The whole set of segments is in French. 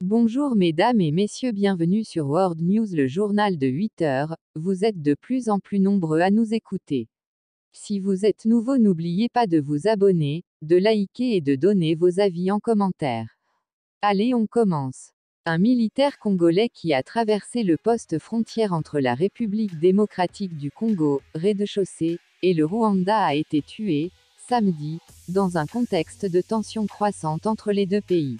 Bonjour mesdames et messieurs, bienvenue sur World News, le journal de 8 heures. Vous êtes de plus en plus nombreux à nous écouter. Si vous êtes nouveau, n'oubliez pas de vous abonner, de liker et de donner vos avis en commentaire. Allez, on commence. Un militaire congolais qui a traversé le poste frontière entre la République démocratique du Congo, rez-de-chaussée, et le Rwanda a été tué, samedi, dans un contexte de tensions croissantes entre les deux pays.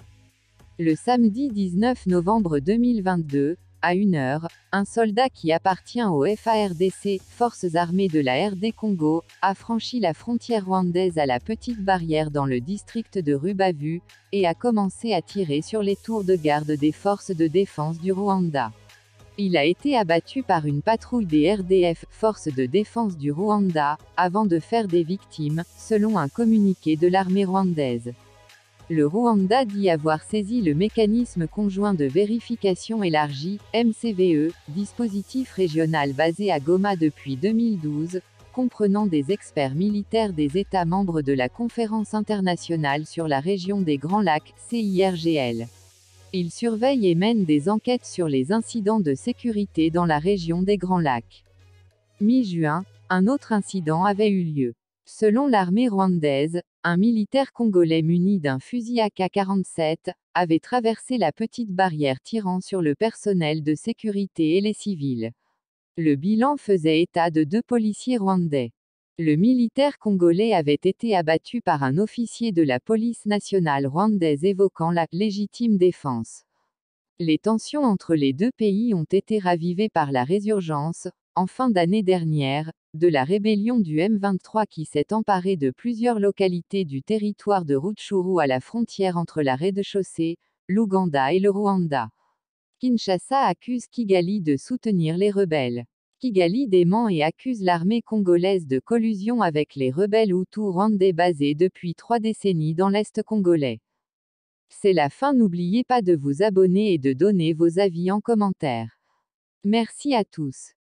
Le samedi 19 novembre 2022, à 1 heure, un soldat qui appartient au FARDC, Forces armées de la RD Congo, a franchi la frontière rwandaise à la petite barrière dans le district de Rubavu, et a commencé à tirer sur les tours de garde des forces de défense du Rwanda. Il a été abattu par une patrouille des RDF, Forces de défense du Rwanda, avant de faire des victimes, selon un communiqué de l'armée rwandaise. Le Rwanda dit avoir saisi le mécanisme conjoint de vérification élargi, MCVE, dispositif régional basé à Goma depuis 2012, comprenant des experts militaires des États membres de la Conférence internationale sur la région des Grands Lacs, CIRGL. Il surveille et mène des enquêtes sur les incidents de sécurité dans la région des Grands Lacs. Mi-juin, un autre incident avait eu lieu. Selon l'armée rwandaise, un militaire congolais muni d'un fusil AK-47 avait traversé la petite barrière tirant sur le personnel de sécurité et les civils. Le bilan faisait état de 2 policiers rwandais. Le militaire congolais avait été abattu par un officier de la police nationale rwandaise évoquant la légitime défense. Les tensions entre les deux pays ont été ravivées par la résurgence, en fin d'année dernière, de la rébellion du M23 qui s'est emparée de plusieurs localités du territoire de Rutshuru à la frontière entre la rez-de-chaussée, l'Ouganda et le Rwanda. Kinshasa accuse Kigali de soutenir les rebelles. Kigali dément et accuse l'armée congolaise de collusion avec les rebelles Hutus rwandais basés depuis 3 décennies dans l'Est congolais. C'est la fin, n'oubliez pas de vous abonner et de donner vos avis en commentaire. Merci à tous.